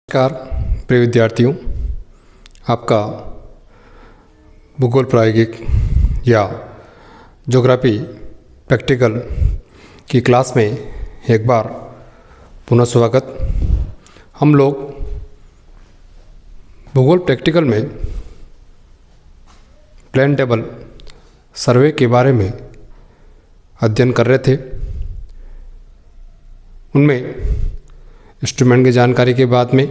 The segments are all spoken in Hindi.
नमस्कार प्रिय विद्यार्थियों, आपका भूगोल प्रायोगिक या ज्योग्राफी प्रैक्टिकल की क्लास में एक बार पुनः स्वागत। हम लोग भूगोल प्रैक्टिकल में प्लेन टेबल सर्वे के बारे में अध्ययन कर रहे थे। उनमें इंस्ट्रूमेंट की जानकारी के बाद में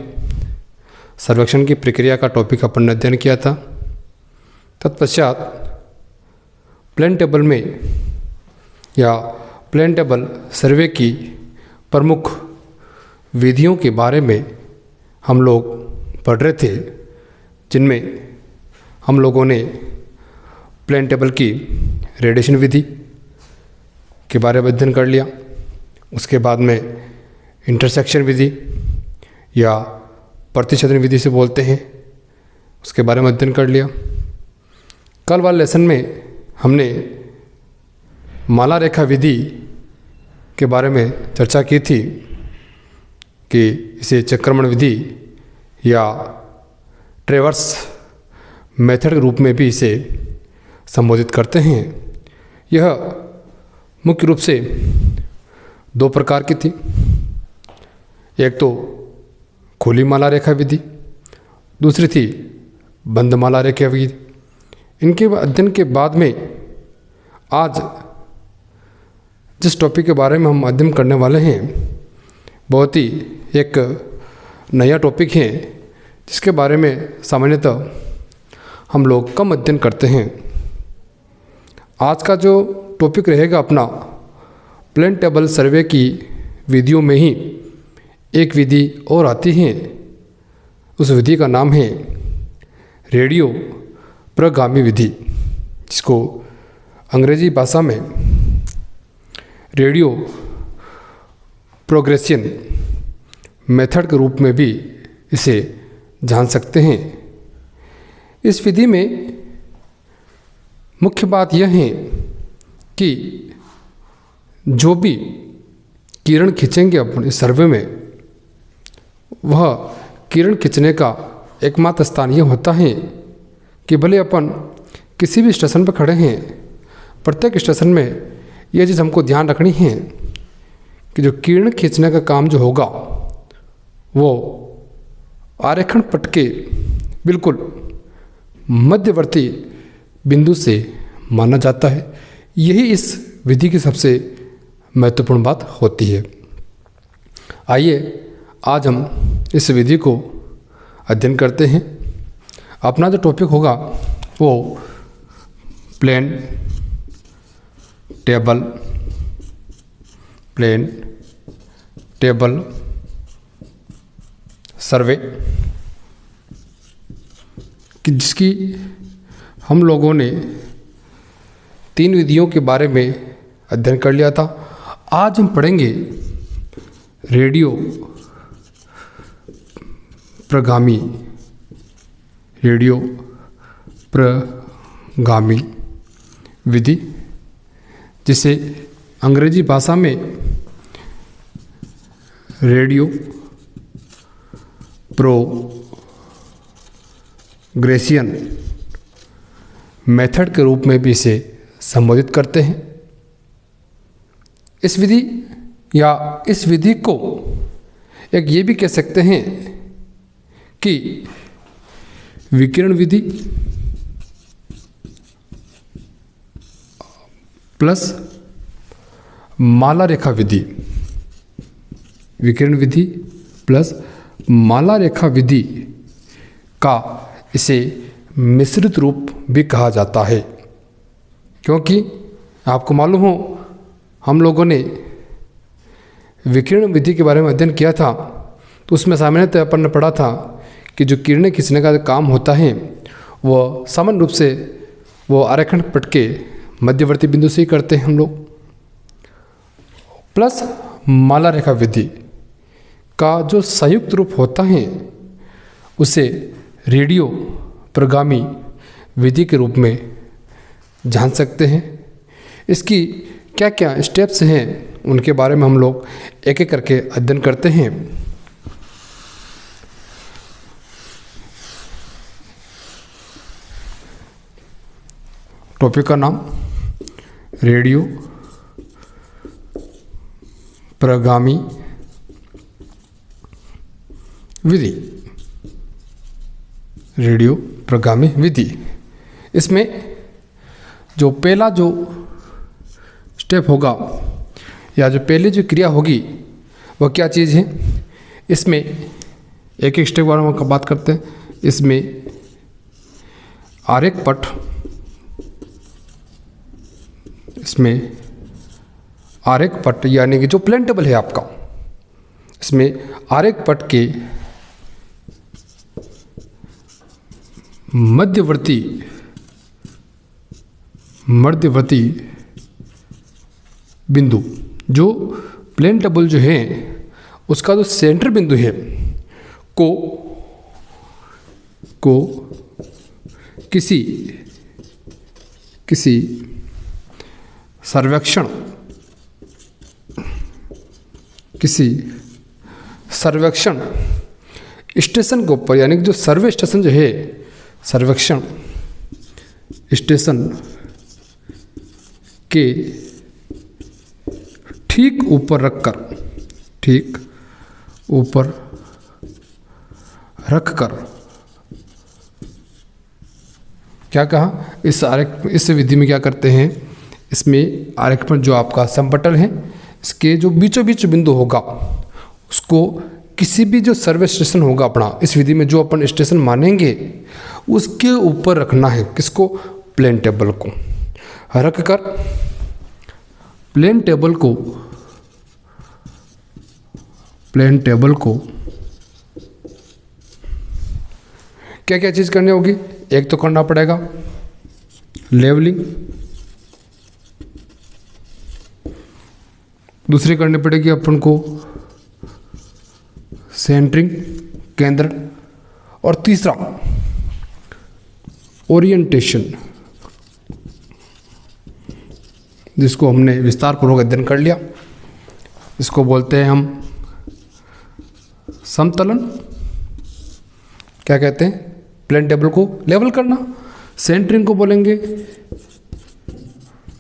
सर्वेक्षण की प्रक्रिया का टॉपिक अपन ने अध्ययन किया था। तत्पश्चात प्लेन टेबल में या प्लेन टेबल सर्वे की प्रमुख विधियों के बारे में हम लोग पढ़ रहे थे, जिनमें हम लोगों ने प्लेन टेबल की रेडिएशन विधि के बारे में अध्ययन कर लिया। उसके बाद में इंटरसेक्शन विधि या प्रतिच्छेदन विधि से बोलते हैं, उसके बारे में अध्ययन कर लिया। कल वाले लेसन में हमने माला रेखा विधि के बारे में चर्चा की थी कि इसे चक्रमण विधि या ट्रेवर्स मेथड के रूप में भी इसे संबोधित करते हैं। यह मुख्य रूप से दो प्रकार की थी। एक तो खुली माला रेखा विधि, दूसरी थी बंद माला रेखा विधि। इनके अध्ययन के बाद में आज जिस टॉपिक के बारे में हम अध्ययन करने वाले हैं बहुत ही एक नया टॉपिक है, जिसके बारे में सामान्यतः हम लोग कम अध्ययन करते हैं। आज का जो टॉपिक रहेगा अपना प्लेन टेबल सर्वे की विधियों में ही एक विधि और आती है। उस विधि का नाम है रेडियो प्रगामी विधि, जिसको अंग्रेजी भाषा में रेडियो प्रोग्रेशन मेथड के रूप में भी इसे जान सकते हैं। इस विधि में मुख्य बात यह है कि जो भी किरण खींचेंगे अपने सर्वे में, वह किरण खींचने का एकमात्र स्थान यह होता है कि भले अपन किसी भी स्टेशन पर खड़े हैं, प्रत्येक स्टेशन में यह चीज़ हमको ध्यान रखनी है कि जो किरण खींचने का काम जो होगा वो आरेखण पट के बिल्कुल मध्यवर्ती बिंदु से माना जाता है। यही इस विधि की सबसे महत्वपूर्ण बात होती है। आइए आज हम इस विधि को अध्ययन करते हैं। अपना जो टॉपिक होगा वो प्लेन टेबल सर्वे, जिसकी हम लोगों ने 3 विधियों के बारे में अध्ययन कर लिया था। आज हम पढ़ेंगे रेडियो प्रगामी विधि, जिसे अंग्रेजी भाषा में रेडियो प्रोग्रेशन मेथड के रूप में भी इसे संबोधित करते हैं। इस विधि या इस विधि को एक ये भी कह सकते हैं कि विकिरण विधि प्लस माला रेखा विधि, विकिरण विधि प्लस माला रेखा विधि का इसे मिश्रित रूप भी कहा जाता है। क्योंकि आपको मालूम हो, हम लोगों ने विकिरण विधि के बारे में अध्ययन किया था, तो उसमें सामान्यतः अपन ने पढ़ा था कि जो किरणें खींचने का काम होता है वो सामान्य रूप से वो आरेखण पट के मध्यवर्ती बिंदु से ही करते हैं हम लोग। प्लस माला रेखा विधि का जो संयुक्त रूप होता है उसे रेडियो प्रगामी विधि के रूप में जान सकते हैं। इसकी क्या क्या स्टेप्स हैं उनके बारे में हम लोग एक एक करके अध्ययन करते हैं। टॉपिक का नाम रेडियो प्रगामी विधि। रेडियो प्रगामी विधि। इसमें जो पहला जो स्टेप होगा या जो पहली जो क्रिया होगी वह क्या चीज़ है, इसमें एक एक स्टेप बारे में बात करते हैं। इसमें आरेख पट, इसमें आरेख पट यानी कि जो प्लेन टेबल है आपका, इसमें आरेख पट के मध्यवर्ती बिंदु, जो प्लेन टेबल जो है उसका जो सेंटर बिंदु है को किसी सर्वेक्षण स्टेशन के ऊपर, यानी कि जो सर्वे स्टेशन जो है, सर्वेक्षण स्टेशन के ठीक ऊपर रखकर क्या कहा, इस विधि में क्या करते हैं, इसमें आरेखण जो आपका समपटल है इसके जो बीचों बीच बिंदु होगा उसको किसी भी जो सर्वे स्टेशन होगा अपना, इस विधि में जो अपन स्टेशन मानेंगे उसके ऊपर रखना है। किसको? प्लेन टेबल को रखकर प्लेन टेबल को क्या क्या चीज़ करनी होगी। एक तो करना पड़ेगा लेवलिंग, दूसरी करनी पड़ेगी अपन को सेंटरिंग, केंद्र, और तीसरा ओरिएंटेशन, जिसको हमने विस्तार पूर्वक अध्ययन कर लिया। इसको बोलते हैं हम समतलन। क्या कहते हैं? प्लेन टेबल को लेवल करना। सेंटरिंग को बोलेंगे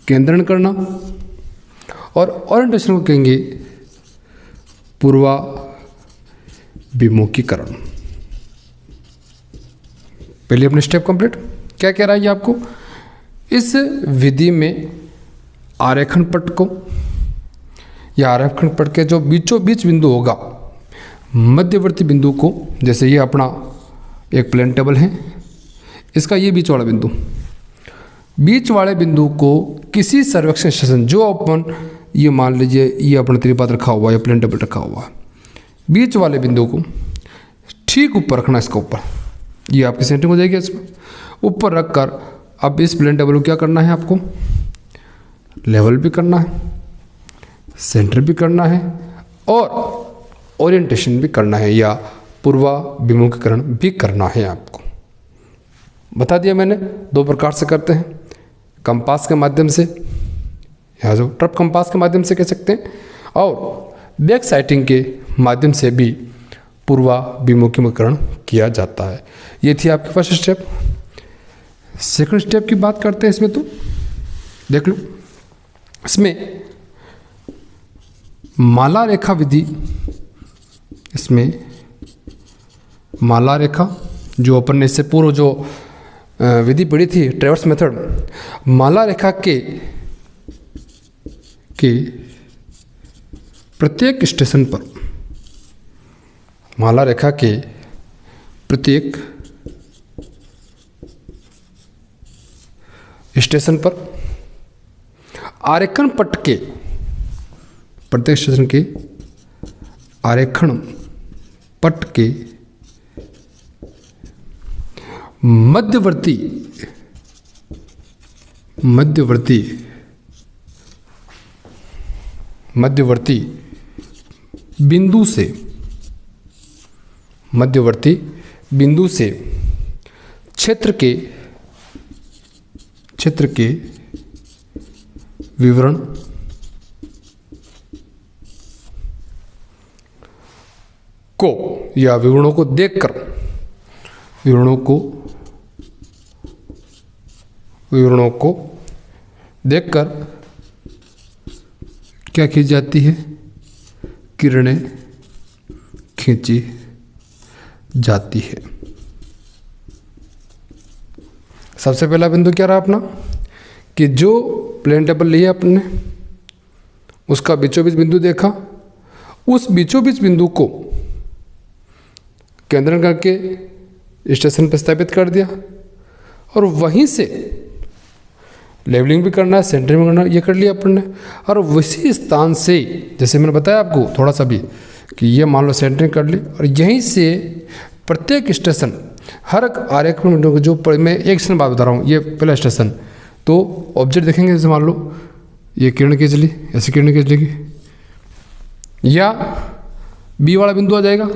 केंद्रण करना, और ओरिएंटेशन को कहेंगे पूर्वाभिमुखीकरण। पहले अपने स्टेप कंप्लीट। क्या कह रहा है ये आपको? इस विधि में आरेखण पट को या आरेखण पट के जो बीचों बीच बिंदु होगा, मध्यवर्ती बिंदु को, जैसे ये अपना एक प्लेन टेबल है, इसका ये बीच वाला बिंदु, बीच वाले बिंदु को किसी सर्वेक्षण स्टेशन, जो अपन ये मान लीजिए ये अपना त्रिपात रखा हुआ है, प्लेन टेबल रखा हुआ है, बीच वाले बिंदु को ठीक ऊपर रखना। इसका ऊपर ये आपकी सेंटरिंग हो जाएगी। इसमें ऊपर रखकर अब इस प्लेन टेबल को क्या करना है आपको? लेवल भी करना है, सेंटर भी करना है, और ओरिएंटेशन भी करना है, या पूर्वाभिमुखीकरण भी करना है। आपको बता दिया मैंने। दो प्रकार से करते हैं, कंपास के माध्यम से, या जो ट्रप कंपास के माध्यम से कह सकते हैं, और बैक साइटिंग के माध्यम से भी पूर्वाभिमुखीकरण किया जाता है। ये थी आपके फर्स्ट स्टेप। सेकंड स्टेप की बात करते हैं। इसमें तो देख लो, इसमें माला रेखा विधि, इसमें माला रेखा जो अपन ने इससे पूर्व जो विधि पढ़ी थी, ट्रेवर्स मेथड, माला रेखा के प्रत्येक स्टेशन पर, माला रेखा के प्रत्येक स्टेशन पर आरेखण पट के, प्रत्येक स्टेशन के आरेखण पट के मध्यवर्ती बिंदु से क्षेत्र के विवरण को या विवरणों को देखकर विवरणों को देखकर क्या खींची जाती है, किरणें खींची जाती है। सबसे पहला बिंदु क्या रहा अपना कि जो प्लेन टेबल लिया अपने उसका बीचों बीच बिंदु देखा, उस बीचों बीच बिंदु को केंद्रण करके स्टेशन पर स्थापित कर दिया और वहीं से लेवलिंग भी करना है, सेंटरिंग भी करना है, ये कर लिया अपन ने। और उसी स्थान से जैसे मैंने बताया आपको थोड़ा सा भी कि ये मान लो सेंटरिंग कर ली और यहीं से प्रत्येक स्टेशन हर आरेख में जो मैं एक स्टेशन बात बता रहा हूँ, ये पहला स्टेशन तो ऑब्जेक्ट देखेंगे जैसे मान लो ये किरण खींच ली, ऐसी किरण खींच लेगी या बी वाला बिंदु आ जाएगा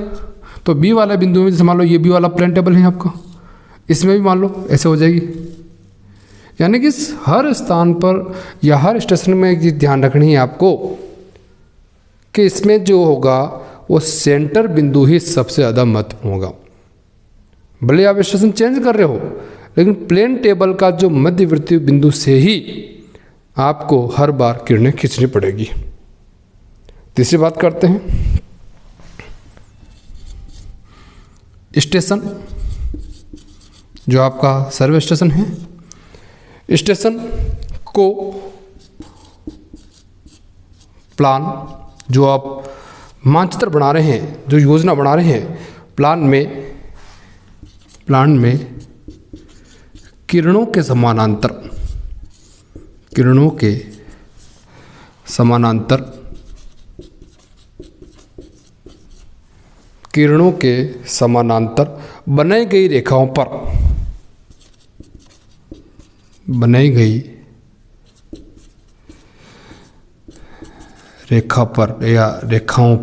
तो बी वाला बिंदु में जैसे मान लो ये बी वाला प्लेन टेबल है आपका, इसमें भी मान लो ऐसे हो जाएगी। यानी कि हर स्थान पर या हर स्टेशन में एक चीज ध्यान रखनी है आपको कि इसमें जो होगा वो सेंटर बिंदु ही सबसे ज़्यादा महत्वपूर्ण होगा। भले आप स्टेशन चेंज कर रहे हो लेकिन प्लेन टेबल का जो मध्यवर्ती बिंदु से ही आपको हर बार किरणें खींचनी पड़ेगी। तीसरी बात करते हैं स्टेशन, जो आपका सर्वे स्टेशन है। स्टेशन को प्लान जो आप मानचित्र बना रहे हैं, जो योजना बना रहे हैं, प्लान में किरणों के समानांतर बनाई गई रेखाओं पर या रेखाओं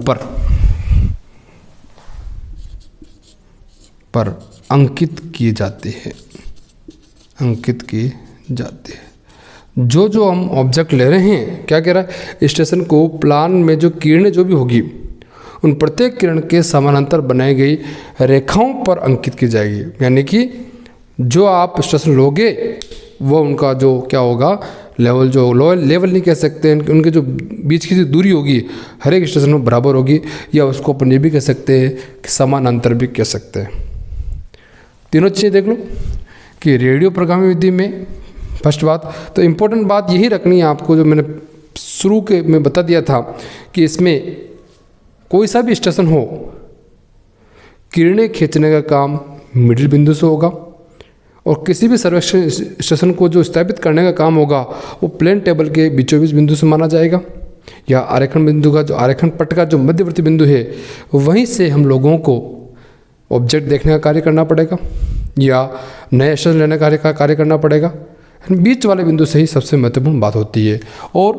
पर अंकित किए जाते हैं। जो हम ऑब्जेक्ट ले रहे हैं, क्या कह रहा है, स्टेशन को प्लान में जो किरणें जो भी होगी उन प्रत्येक किरण के समानांतर बनाई गई रेखाओं पर अंकित की जाएगी। यानी कि जो आप स्टेशन लोगे वो उनका जो क्या होगा लेवल, जो लोअर लेवल नहीं कह सकते, उनके जो बीच की जो दूरी होगी हर एक स्टेशन में बराबर होगी, या उसको अपन ये भी कह सकते हैं कि समानांतर भी कह सकते हैं। तीनों चीज़ें देख लो कि रेडियो प्रगामी विधि में फर्स्ट बात तो इम्पोर्टेंट बात यही रखनी है आपको, जो मैंने शुरू के में बता दिया था कि इसमें कोई सा भी स्टेशन हो, किरणें खींचने का काम मिडिल बिंदु से होगा और किसी भी सर्वेक्षण स्टेशन को जो स्थापित करने का काम होगा वो प्लेन टेबल के बीचों बीच बिंदु से माना जाएगा, या आरेखण बिंदु का जो आरेखण पट का जो मध्यवर्ती बिंदु है वहीं से हम लोगों को ऑब्जेक्ट देखने का कार्य करना पड़ेगा या नए स्टेशन लेने का कार्य करना पड़ेगा। बीच वाले बिंदु से ही सबसे महत्वपूर्ण बात होती है। और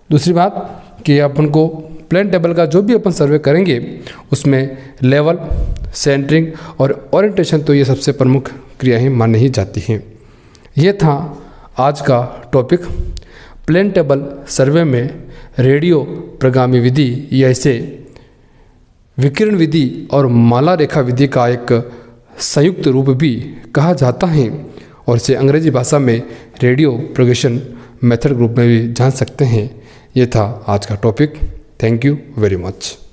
दूसरी बात कि अपन को प्लेन टेबल का जो भी अपन सर्वे करेंगे उसमें लेवल, सेंटरिंग और ओरिएंटेशन तो ये सबसे प्रमुख क्रियाएं मानी ही जाती हैं। ये था आज का टॉपिक, प्लेन टेबल सर्वे में रेडियो प्रगामी विधि या इसे विकिरण विधि और माला रेखा विधि का एक संयुक्त रूप भी कहा जाता है और इसे अंग्रेजी भाषा में रेडियो प्रोगेशन मेथड ग्रुप में भी जान सकते हैं। ये था आज का topic. Thank you very much.